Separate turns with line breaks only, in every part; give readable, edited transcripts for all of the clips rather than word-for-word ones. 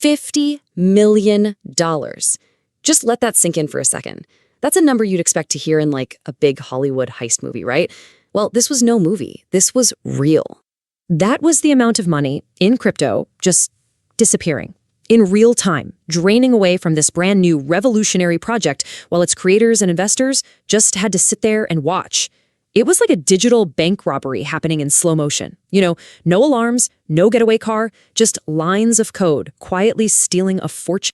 $50 million. Just let that sink in for a second. That's a number you'd expect to hear in like a big Hollywood heist movie, right? Well, this was no movie. This was real. That was the amount of money in crypto just disappearing in real time, draining away from this brand new revolutionary project while its creators and investors just had to sit there and watch. It was like a digital bank robbery happening in slow motion. No alarms, no getaway car, just lines of code quietly stealing a fortune.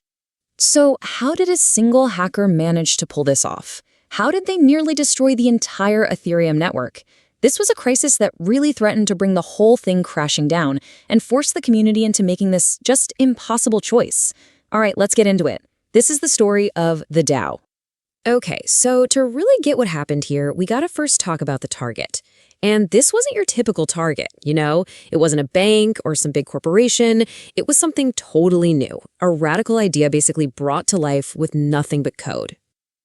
So how did a single hacker manage to pull this off? How did they nearly destroy the entire Ethereum network? This was a crisis that really threatened to bring the whole thing crashing down and force the community into making this just impossible choice. All right, let's get into it. This is the story of the DAO. Okay, so to really get what happened here, we gotta first talk about the target. And this wasn't your typical target, It wasn't a bank or some big corporation. It was something totally new, a radical idea basically brought to life with nothing but code.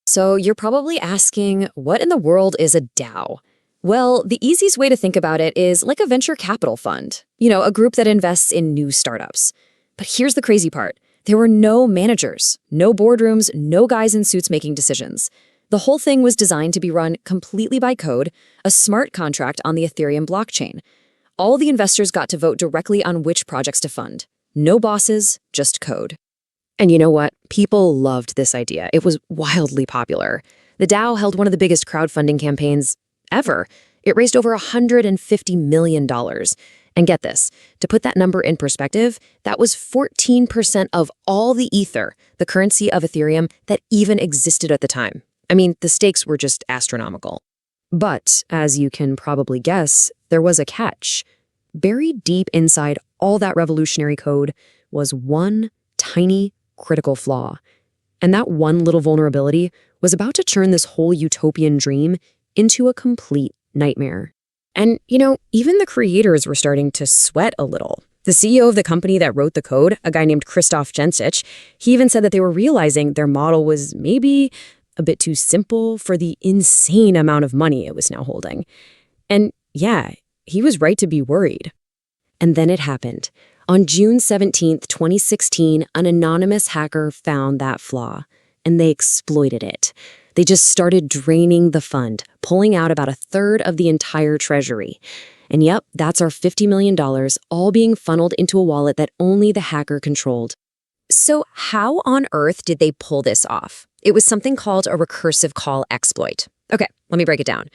So you're probably asking, what in the world is a DAO? Well, the easiest way to think about it is like a venture capital fund, a group that invests in new startups. But here's the crazy part. There were no managers, no boardrooms, no guys in suits making decisions. The whole thing was designed to be run completely by code, a smart contract on the Ethereum blockchain. All the investors got to vote directly on which projects to fund. No bosses, just code. And you know what? People loved this idea. It was wildly popular. The DAO held one of the biggest crowdfunding campaigns ever. It raised over $150 million. And get this, to put that number in perspective, that was 14% of all the Ether, the currency of Ethereum, that even existed at the time. I mean, the stakes were just astronomical. But, as you can probably guess, there was a catch. Buried deep inside all that revolutionary code was one tiny, critical flaw. And that one little vulnerability was about to turn this whole utopian dream into a complete nightmare. And, even the creators were starting to sweat a little. The CEO of the company that wrote the code, a guy named Christoph Jensic, he even said that they were realizing their model was maybe a bit too simple for the insane amount of money it was now holding. And yeah, he was right to be worried. And then it happened. On June 17th, 2016, an anonymous hacker found that flaw, and they exploited it. They just started draining the fund, pulling out about a third of the entire treasury. And yep, that's our $50 million, all being funneled into a wallet that only the hacker controlled. So how on earth did they pull this off? It was something called a recursive call exploit. Okay, let me break it down.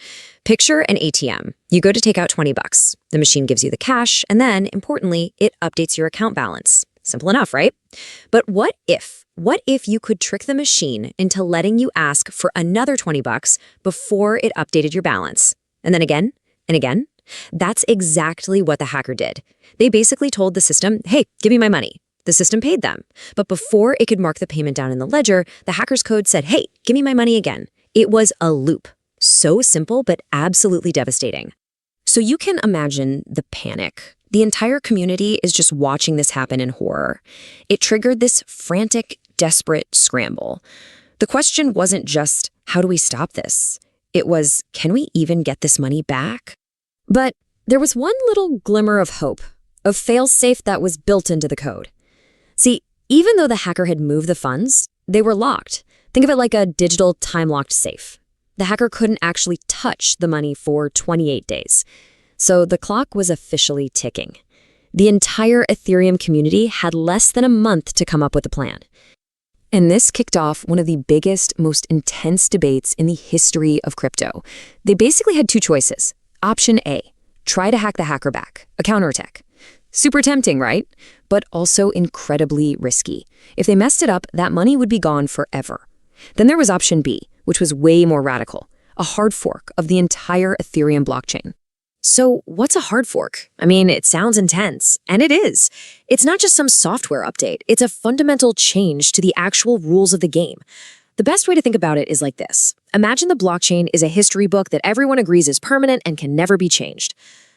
Picture an ATM. You go to take out $20. The machine gives you the cash, and then, importantly, it updates your account balance. Simple enough, right? But what if you could trick the machine into letting you ask for another $20 before it updated your balance? And then again, and again? That's exactly what the hacker did. They basically told the system, hey, give me my money. The system paid them. But before it could mark the payment down in the ledger, the hacker's code said, hey, give me my money again. It was a loop. So simple, but absolutely devastating. So you can imagine the panic. The entire community is just watching this happen in horror. It triggered this frantic, desperate scramble. The question wasn't just, how do we stop this? It was, can we even get this money back? But there was one little glimmer of hope, a fail-safe that was built into the code. See, even though the hacker had moved the funds, they were locked. Think of it like a digital time-locked safe. The hacker couldn't actually touch the money for 28 days. So the clock was officially ticking. The entire Ethereum community had less than a month to come up with a plan. And this kicked off one of the biggest, most intense debates in the history of crypto. They basically had two choices. Option A, try to hack the hacker back, a counterattack. Super tempting, right? But also incredibly risky. If they messed it up, that money would be gone forever. Then there was option B, which was way more radical, a hard fork of the entire Ethereum blockchain. So what's a hard fork? I mean, it sounds intense, and it is. It's not just some software update. It's a fundamental change to the actual rules of the game. The best way to think about it is like this. Imagine the blockchain is a history book that everyone agrees is permanent and can never be changed.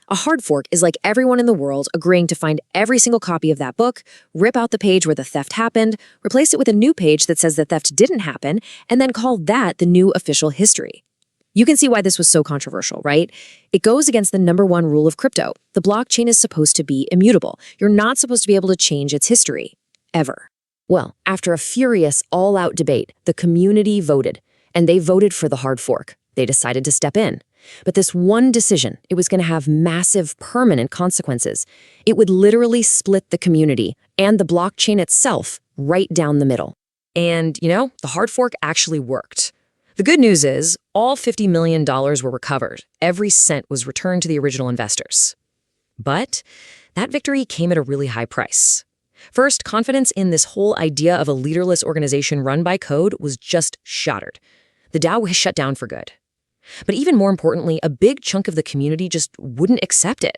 A hard fork is like everyone in the world agreeing to find every single copy of that book, rip out the page where the theft happened, replace it with a new page that says the theft didn't happen, and then call that the new official history. You can see why this was so controversial, right? It goes against the #1 rule of crypto. The blockchain is supposed to be immutable. You're not supposed to be able to change its history. ever. Well, after a furious, all-out debate, the community voted, and they voted for the hard fork. They decided to step in. But this one decision, it was going to have massive, permanent consequences. It would literally split the community and the blockchain itself right down the middle. And, the hard fork actually worked. The good news is, all $50 million were recovered. Every cent was returned to the original investors. But that victory came at a really high price. First, confidence in this whole idea of a leaderless organization run by code was just shattered. The DAO was shut down for good. But even more importantly, a big chunk of the community just wouldn't accept it.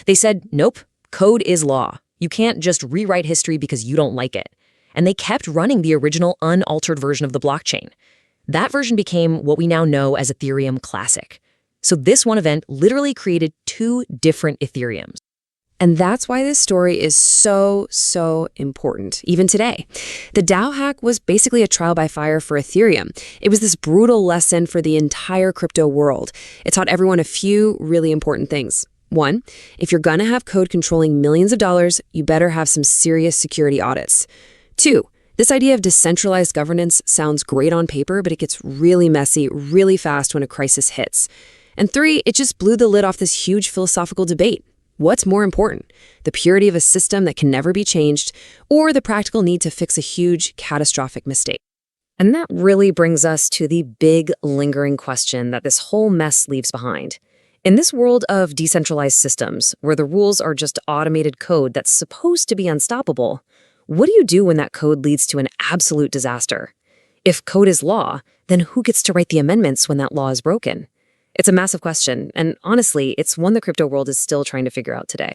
They said, nope, code is law. You can't just rewrite history because you don't like it. And they kept running the original unaltered version of the blockchain. That version became what we now know as Ethereum Classic. So this one event literally created two different Ethereums. And that's why this story is so important, even today. The DAO hack was basically a trial by fire for Ethereum. It was this brutal lesson for the entire crypto world. It taught everyone a few really important things. One, if you're gonna have code controlling millions of dollars, you better have some serious security audits. Two, this idea of decentralized governance sounds great on paper, but it gets really messy really fast when a crisis hits. And three, it just blew the lid off this huge philosophical debate. What's more important, the purity of a system that can never be changed, or the practical need to fix a huge, catastrophic mistake? And that really brings us to the big, lingering question that this whole mess leaves behind. In this world of decentralized systems, where the rules are just automated code that's supposed to be unstoppable, what do you do when that code leads to an absolute disaster? If code is law, then who gets to write the amendments when that law is broken? It's a massive question, and honestly, it's one the crypto world is still trying to figure out today.